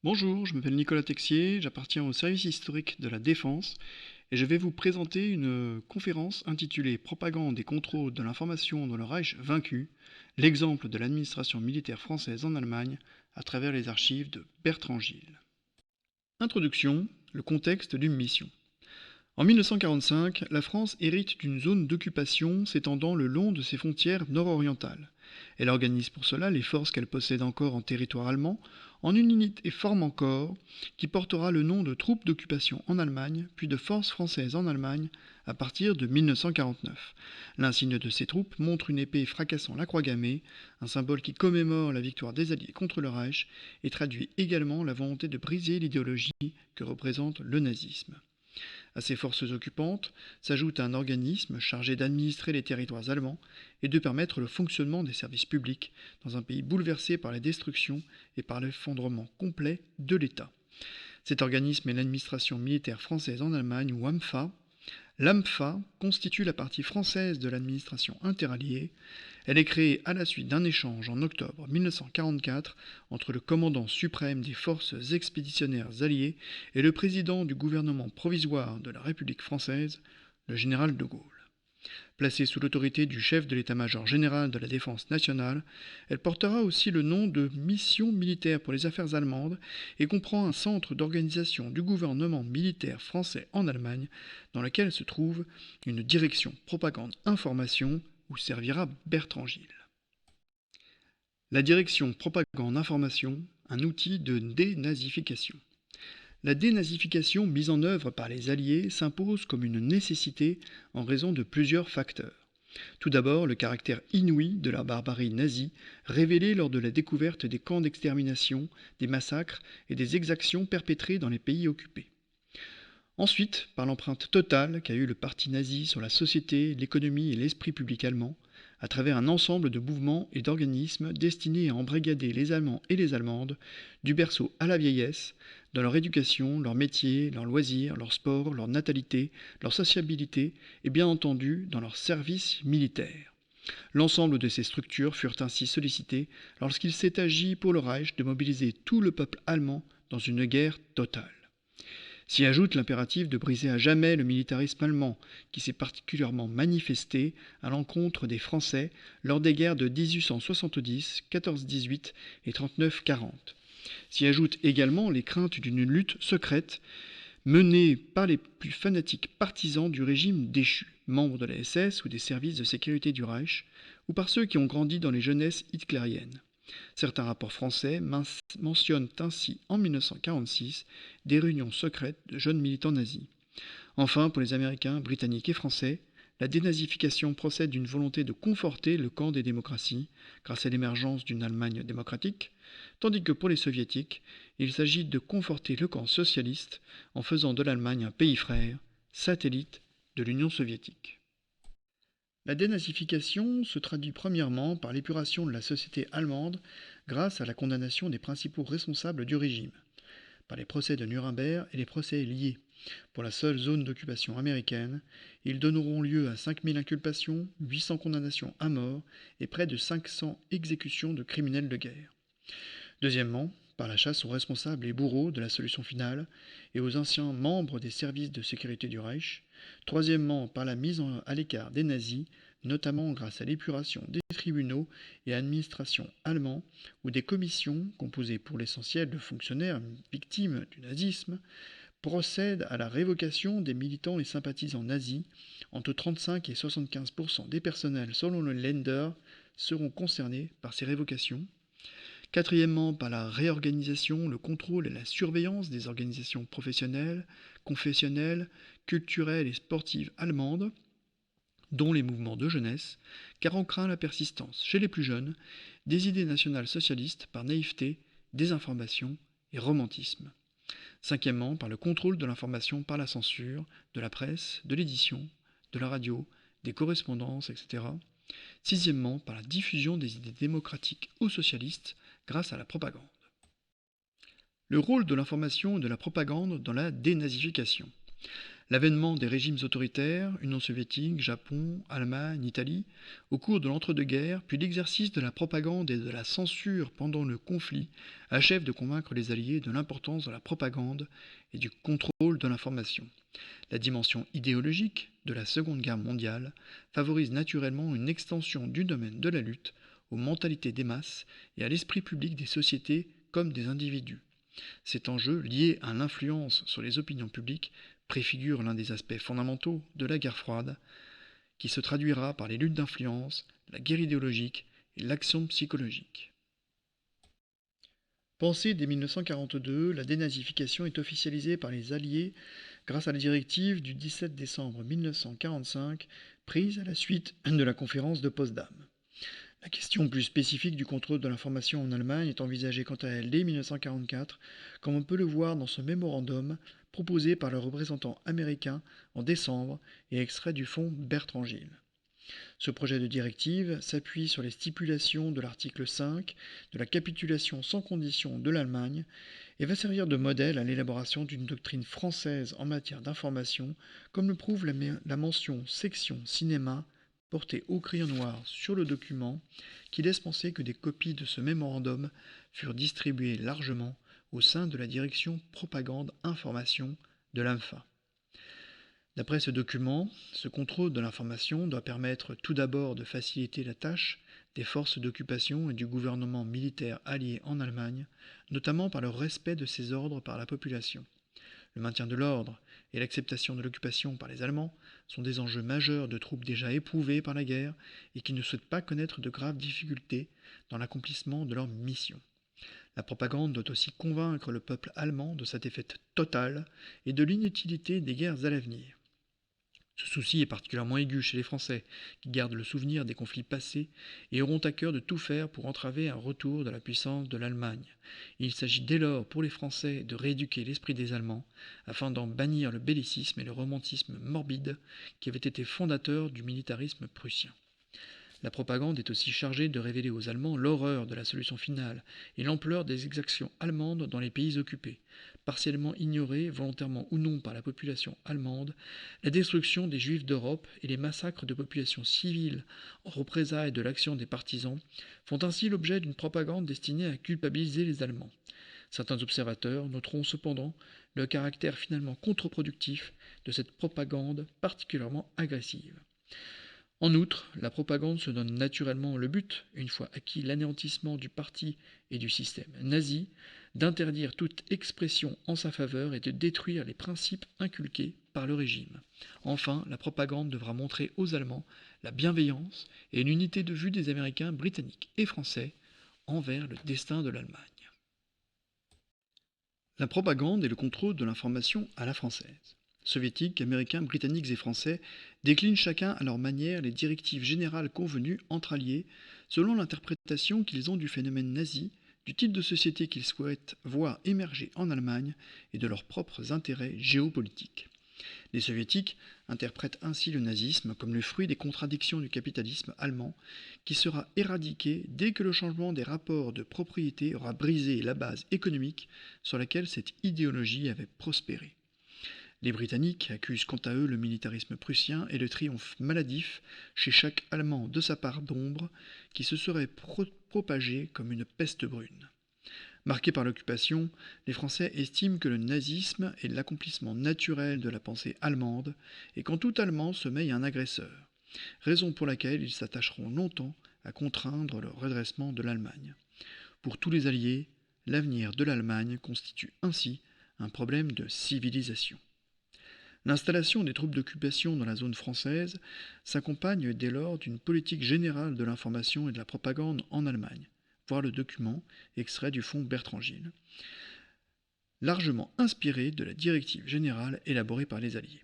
Bonjour, je m'appelle Nicolas Texier, j'appartiens au service historique de la Défense et je vais vous présenter une conférence intitulée Propagande et contrôle de l'information dans le Reich vaincu, l'exemple de l'administration militaire française en Allemagne à travers les archives de Bertrand Gilles. Introduction, le contexte d'une mission. En 1945, la France hérite d'une zone d'occupation s'étendant le long de ses frontières nord-orientales. Elle organise pour cela les forces qu'elle possède encore en territoire allemand en une unité forme corps qui portera le nom de troupes d'occupation en Allemagne, puis de forces françaises en Allemagne à partir de 1949. L'insigne de ces troupes montre une épée fracassant la croix gammée, un symbole qui commémore la victoire des Alliés contre le Reich et traduit également la volonté de briser l'idéologie que représente le nazisme. À ces forces occupantes s'ajoute un organisme chargé d'administrer les territoires allemands et de permettre le fonctionnement des services publics dans un pays bouleversé par la destruction et par l'effondrement complet de l'État. Cet organisme est l'administration militaire française en Allemagne, ou AMFA. L'AMFA constitue la partie française de l'administration interalliée. Elle est créée à la suite d'un échange en octobre 1944 entre le commandant suprême des forces expéditionnaires alliées et le président du gouvernement provisoire de la République française, le général de Gaulle. Placée sous l'autorité du chef de l'état-major général de la défense nationale, elle portera aussi le nom de Mission militaire pour les affaires allemandes et comprend un centre d'organisation du gouvernement militaire français en Allemagne dans lequel se trouve une direction propagande-information où servira Bertrand Gilles. La direction propagande-information, un outil de dénazification. La dénazification mise en œuvre par les Alliés s'impose comme une nécessité en raison de plusieurs facteurs. Tout d'abord, le caractère inouï de la barbarie nazie, révélé lors de la découverte des camps d'extermination, des massacres et des exactions perpétrées dans les pays occupés. Ensuite, par l'empreinte totale qu'a eue le parti nazi sur la société, l'économie et l'esprit public allemand, à travers un ensemble de mouvements et d'organismes destinés à embrigader les Allemands et les Allemandes, du berceau à la vieillesse, dans leur éducation, leur métier, leurs loisirs, leur sport, leur natalité, leur sociabilité et bien entendu dans leur service militaire. L'ensemble de ces structures furent ainsi sollicitées lorsqu'il s'est agi pour le Reich de mobiliser tout le peuple allemand dans une guerre totale. S'y ajoute l'impératif de briser à jamais le militarisme allemand, qui s'est particulièrement manifesté à l'encontre des Français lors des guerres de 1870, 14-18 et 39-40. S'y ajoutent également les craintes d'une lutte secrète menée par les plus fanatiques partisans du régime déchu, membres de la SS ou des services de sécurité du Reich, ou par ceux qui ont grandi dans les jeunesses hitlériennes. Certains rapports français mentionnent ainsi en 1946 des réunions secrètes de jeunes militants nazis. Enfin, pour les Américains, Britanniques et Français, la dénazification procède d'une volonté de conforter le camp des démocraties grâce à l'émergence d'une Allemagne démocratique, tandis que pour les Soviétiques, il s'agit de conforter le camp socialiste en faisant de l'Allemagne un pays frère, satellite de l'Union soviétique. La dénazification se traduit premièrement par l'épuration de la société allemande grâce à la condamnation des principaux responsables du régime, par les procès de Nuremberg et les procès liés. Pour la seule zone d'occupation américaine, ils donneront lieu à 5000 inculpations, 800 condamnations à mort et près de 500 exécutions de criminels de guerre. Deuxièmement, par la chasse aux responsables et bourreaux de la solution finale et aux anciens membres des services de sécurité du Reich. Troisièmement, par la mise à l'écart des nazis, notamment grâce à l'épuration des tribunaux et administrations allemands ou des commissions, composées pour l'essentiel de fonctionnaires victimes du nazisme, procèdent à la révocation des militants et sympathisants nazis. Entre 35 et 75% des personnels selon le Länder seront concernés par ces révocations. Quatrièmement, par la réorganisation, le contrôle et la surveillance des organisations professionnelles, confessionnelles, culturelles et sportives allemandes, dont les mouvements de jeunesse, car on craint la persistance, chez les plus jeunes, des idées nationales socialistes par naïveté, désinformation et romantisme. Cinquièmement, par le contrôle de l'information par la censure, de la presse, de l'édition, de la radio, des correspondances, etc. Sixièmement, par la diffusion des idées démocratiques ou socialistes grâce à la propagande. Le rôle de l'information et de la propagande dans la dénazification. L'avènement des régimes autoritaires, Union soviétique, Japon, Allemagne, Italie, au cours de l'entre-deux-guerres, puis l'exercice de la propagande et de la censure pendant le conflit, achèvent de convaincre les Alliés de l'importance de la propagande et du contrôle de l'information. La dimension idéologique de la Seconde Guerre mondiale favorise naturellement une extension du domaine de la lutte aux mentalités des masses et à l'esprit public des sociétés comme des individus. Cet enjeu, lié à l'influence sur les opinions publiques, préfigure l'un des aspects fondamentaux de la guerre froide, qui se traduira par les luttes d'influence, la guerre idéologique et l'action psychologique. Pensée dès 1942, la dénazification est officialisée par les Alliés grâce à la directive du 17 décembre 1945 prise à la suite de la conférence de Potsdam. La question plus spécifique du contrôle de l'information en Allemagne est envisagée quant à elle dès 1944, comme on peut le voir dans ce mémorandum proposé par le représentant américain en décembre et extrait du fonds Bertrand-Gilles. Ce projet de directive s'appuie sur les stipulations de l'article 5 de la capitulation sans condition de l'Allemagne et va servir de modèle à l'élaboration d'une doctrine française en matière d'information, comme le prouve la mention section cinéma portée au crayon noir sur le document, qui laisse penser que des copies de ce mémorandum furent distribuées largement au sein de la direction propagande-information de l'AMFA. D'après ce document, ce contrôle de l'information doit permettre tout d'abord de faciliter la tâche des forces d'occupation et du gouvernement militaire allié en Allemagne, notamment par le respect de ces ordres par la population. Le maintien de l'ordre et l'acceptation de l'occupation par les Allemands sont des enjeux majeurs de troupes déjà éprouvées par la guerre et qui ne souhaitent pas connaître de graves difficultés dans l'accomplissement de leur mission. La propagande doit aussi convaincre le peuple allemand de sa défaite totale et de l'inutilité des guerres à l'avenir. Ce souci est particulièrement aigu chez les Français, qui gardent le souvenir des conflits passés et auront à cœur de tout faire pour entraver un retour de la puissance de l'Allemagne. Il s'agit dès lors pour les Français de rééduquer l'esprit des Allemands, afin d'en bannir le bellicisme et le romantisme morbide qui avaient été fondateurs du militarisme prussien. La propagande est aussi chargée de révéler aux Allemands l'horreur de la solution finale et l'ampleur des exactions allemandes dans les pays occupés, partiellement ignorées, volontairement ou non par la population allemande, la destruction des Juifs d'Europe et les massacres de populations civiles en représailles de l'action des partisans font ainsi l'objet d'une propagande destinée à culpabiliser les Allemands. Certains observateurs noteront cependant le caractère finalement contre-productif de cette propagande particulièrement agressive. En outre, la propagande se donne naturellement le but, une fois acquis l'anéantissement du parti et du système nazi, d'interdire toute expression en sa faveur et de détruire les principes inculqués par le régime. Enfin, la propagande devra montrer aux Allemands la bienveillance et une unité de vue des Américains, Britanniques et Français envers le destin de l'Allemagne. La propagande et le contrôle de l'information à la française. Soviétiques, Américains, Britanniques et Français déclinent chacun à leur manière les directives générales convenues entre alliés selon l'interprétation qu'ils ont du phénomène nazi, du type de société qu'ils souhaitent voir émerger en Allemagne et de leurs propres intérêts géopolitiques. Les Soviétiques interprètent ainsi le nazisme comme le fruit des contradictions du capitalisme allemand qui sera éradiqué dès que le changement des rapports de propriété aura brisé la base économique sur laquelle cette idéologie avait prospéré. Les Britanniques accusent quant à eux le militarisme prussien et le triomphe maladif chez chaque Allemand de sa part d'ombre qui se serait propagé comme une peste brune. Marqués par l'occupation, les Français estiment que le nazisme est l'accomplissement naturel de la pensée allemande et qu'en tout Allemand sommeille un agresseur, raison pour laquelle ils s'attacheront longtemps à contraindre le redressement de l'Allemagne. Pour tous les Alliés, l'avenir de l'Allemagne constitue ainsi un problème de civilisation. L'installation des troupes d'occupation dans la zone française s'accompagne dès lors d'une politique générale de l'information et de la propagande en Allemagne, voir le document extrait du fonds Bertrand-Gilles, largement inspiré de la directive générale élaborée par les Alliés.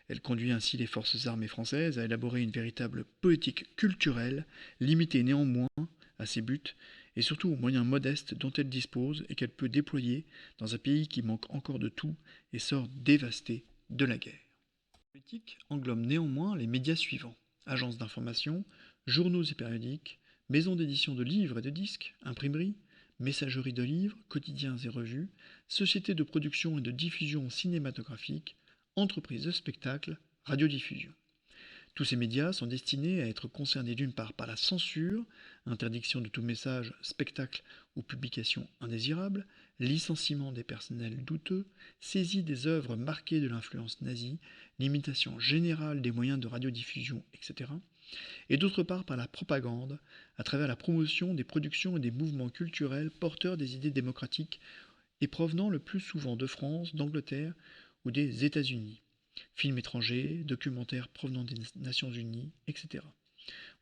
Elle conduit ainsi les forces armées françaises à élaborer une véritable politique culturelle, limitée néanmoins à ses buts et surtout aux moyens modestes dont elle dispose et qu'elle peut déployer dans un pays qui manque encore de tout et sort dévasté de la guerre. La politique englobe néanmoins les médias suivants: agences d'information, journaux et périodiques, maisons d'édition de livres et de disques, imprimeries, messageries de livres, quotidiens et revues, sociétés de production et de diffusion cinématographique, entreprises de spectacle, radiodiffusion. Tous ces médias sont destinés à être concernés d'une part par la censure, interdiction de tout message, spectacle ou publication indésirable, licenciement des personnels douteux, saisie des œuvres marquées de l'influence nazie, limitation générale des moyens de radiodiffusion, etc. Et d'autre part par la propagande, à travers la promotion des productions et des mouvements culturels porteurs des idées démocratiques et provenant le plus souvent de France, d'Angleterre ou des États-Unis. Films étrangers, documentaires provenant des Nations Unies, etc.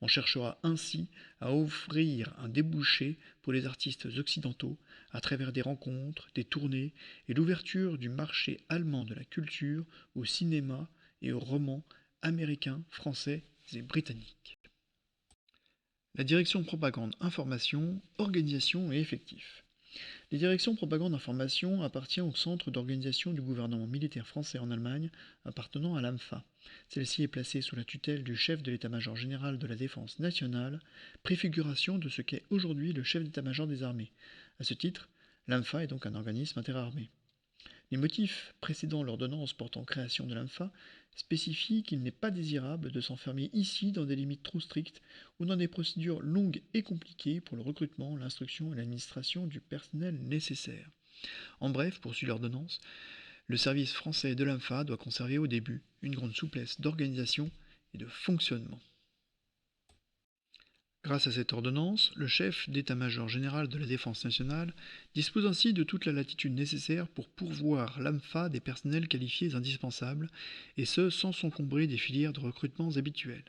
On cherchera ainsi à offrir un débouché pour les artistes occidentaux à travers des rencontres, des tournées et l'ouverture du marché allemand de la culture au cinéma et aux romans américains, français et britanniques. La direction propagande information, organisation et effectifs. Les directions propagande information appartient au centre d'organisation du gouvernement militaire français en Allemagne, appartenant à l'AMFA. Celle-ci est placée sous la tutelle du chef de l'état-major général de la défense nationale, préfiguration de ce qu'est aujourd'hui le chef d'état-major des armées. À ce titre, l'AMFA est donc un organisme interarmé. Les motifs précédant l'ordonnance portant création de l'AMFA spécifient qu'il n'est pas désirable de s'enfermer ici dans des limites trop strictes ou dans des procédures longues et compliquées pour le recrutement, l'instruction et l'administration du personnel nécessaire. En bref, poursuit l'ordonnance, le service français de l'AMFA doit conserver au début une grande souplesse d'organisation et de fonctionnement. Grâce à cette ordonnance, le chef d'état-major général de la Défense nationale dispose ainsi de toute la latitude nécessaire pour pourvoir l'AMFA des personnels qualifiés indispensables, et ce sans s'encombrer des filières de recrutements habituelles.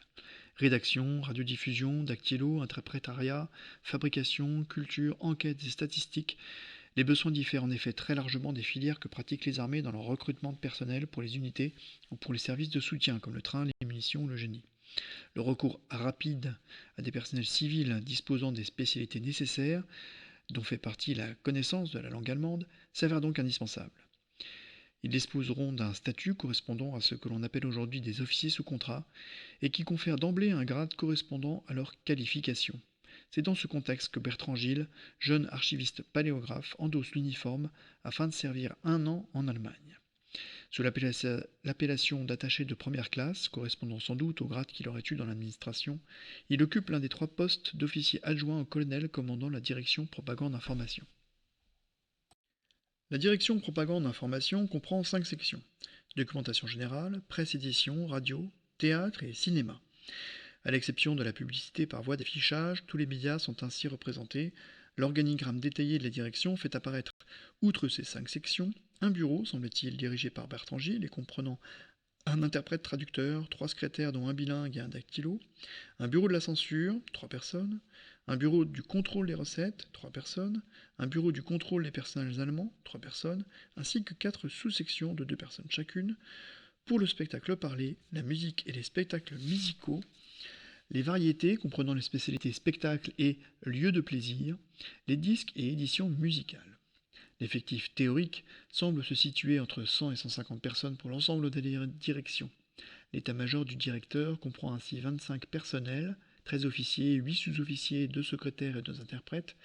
Rédaction, radiodiffusion, dactylo, interprétariat, fabrication, culture, enquêtes et statistiques. Les besoins diffèrent en effet très largement des filières que pratiquent les armées dans leur recrutement de personnel pour les unités ou pour les services de soutien comme le train, les munitions ou le génie. Le recours rapide à des personnels civils disposant des spécialités nécessaires, dont fait partie la connaissance de la langue allemande, s'avère donc indispensable. Ils disposeront d'un statut correspondant à ce que l'on appelle aujourd'hui des officiers sous contrat, et qui confère d'emblée un grade correspondant à leur qualification. C'est dans ce contexte que Bertrand Gilles, jeune archiviste paléographe, endosse l'uniforme afin de servir 1 an en Allemagne. Sous l'appellation d'attaché de première classe, correspondant sans doute au grade qu'il aurait eu dans l'administration, il occupe l'un des 3 postes d'officier adjoint au colonel commandant la direction propagande information. La direction propagande information comprend 5 sections: documentation générale, presse édition, radio, théâtre et cinéma. À l'exception de la publicité par voie d'affichage, tous les médias sont ainsi représentés. L'organigramme détaillé de la direction fait apparaître, outre ces 5 sections, un bureau, semble-t-il, dirigé par Bertrand Gilles et comprenant un interprète traducteur, 3 secrétaires dont un bilingue et un dactylo, un bureau de la censure, 3 personnes, un bureau du contrôle des recettes, 3 personnes, un bureau du contrôle des personnels allemands, 3 personnes, ainsi que 4 sous-sections de 2 personnes chacune, pour le spectacle parlé, la musique et les spectacles musicaux, les variétés comprenant les spécialités spectacles et lieux de plaisir, les disques et éditions musicales. L'effectif théorique semble se situer entre 100 et 150 personnes pour l'ensemble des directions. L'état-major du directeur comprend ainsi 25 personnels, 13 officiers, 8 sous-officiers, 2 secrétaires et 2 interprètes,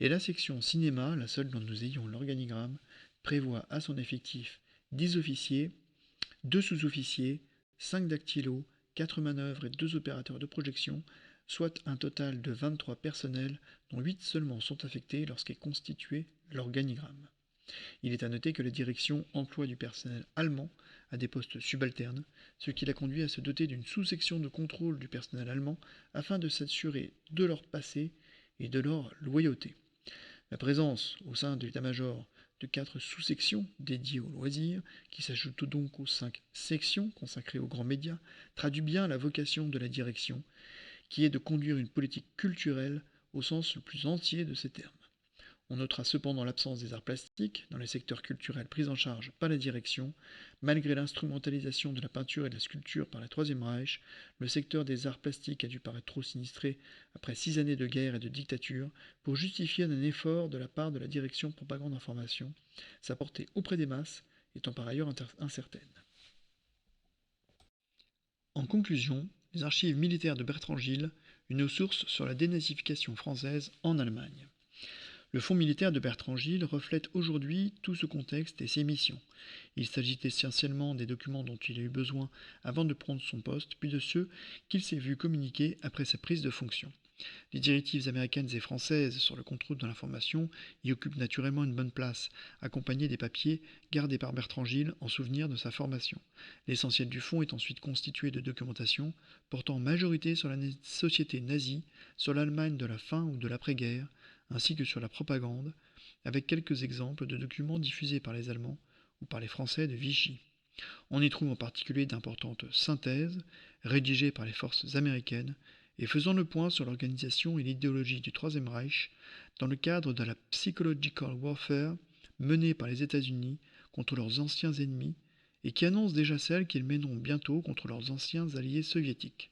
et la section cinéma, la seule dont nous ayons l'organigramme, prévoit à son effectif 10 officiers, 2 sous-officiers, 5 dactylos, 4 manœuvres et 2 opérateurs de projection, soit un total de 23 personnels, dont 8 seulement sont affectés lorsqu'est constitué l'organigramme. Il est à noter que la direction emploie du personnel allemand à des postes subalternes, ce qui l'a conduit à se doter d'une sous-section de contrôle du personnel allemand afin de s'assurer de leur passé et de leur loyauté. La présence au sein de l'état-major de 4 sous-sections dédiées aux loisirs, qui s'ajoutent donc aux 5 sections consacrées aux grands médias, traduit bien la vocation de la direction, qui est de conduire une politique culturelle au sens le plus entier de ces termes. On notera cependant l'absence des arts plastiques dans les secteurs culturels pris en charge par la direction. Malgré l'instrumentalisation de la peinture et de la sculpture par le Troisième Reich, le secteur des arts plastiques a dû paraître trop sinistré après 6 années de guerre et de dictature pour justifier un effort de la part de la direction propagande information, sa portée auprès des masses étant par ailleurs incertaine. En conclusion, les archives militaires de Bertrand Gilles, une source sur la dénazification française en Allemagne. Le fonds militaire de Bertrand Gilles reflète aujourd'hui tout ce contexte et ses missions. Il s'agit essentiellement des documents dont il a eu besoin avant de prendre son poste, puis de ceux qu'il s'est vu communiquer après sa prise de fonction. Les directives américaines et françaises sur le contrôle de l'information y occupent naturellement une bonne place, accompagnés des papiers gardés par Bertrand Gilles en souvenir de sa formation. L'essentiel du fonds est ensuite constitué de documentation portant en majorité sur la société nazie, sur l'Allemagne de la fin ou de l'après-guerre, ainsi que sur la propagande, avec quelques exemples de documents diffusés par les Allemands ou par les Français de Vichy. On y trouve en particulier d'importantes synthèses, rédigées par les forces américaines, et faisant le point sur l'organisation et l'idéologie du Troisième Reich dans le cadre de la psychological warfare menée par les États-Unis contre leurs anciens ennemis et qui annonce déjà celle qu'ils mèneront bientôt contre leurs anciens alliés soviétiques.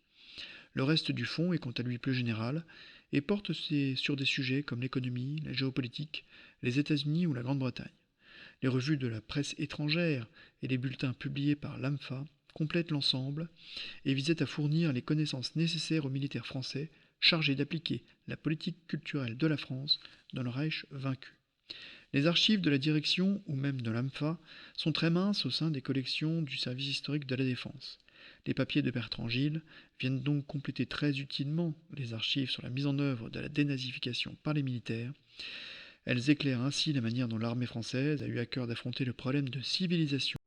Le reste du fonds est quant à lui plus général et porte sur des sujets comme l'économie, la géopolitique, les États-Unis ou la Grande-Bretagne. Les revues de la presse étrangère et les bulletins publiés par l'AMFA complètent l'ensemble et visaient à fournir les connaissances nécessaires aux militaires français chargés d'appliquer la politique culturelle de la France dans le Reich vaincu. Les archives de la direction ou même de l'AMFA sont très minces au sein des collections du service historique de la Défense. Les papiers de Bertrand Gilles viennent donc compléter très utilement les archives sur la mise en œuvre de la dénazification par les militaires. Elles éclairent ainsi la manière dont l'armée française a eu à cœur d'affronter le problème de civilisation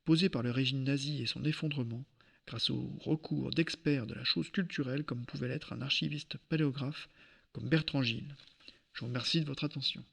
posé par le régime nazi et son effondrement, grâce au recours d'experts de la chose culturelle comme pouvait l'être un archiviste paléographe comme Bertrand Gilles. Je vous remercie de votre attention.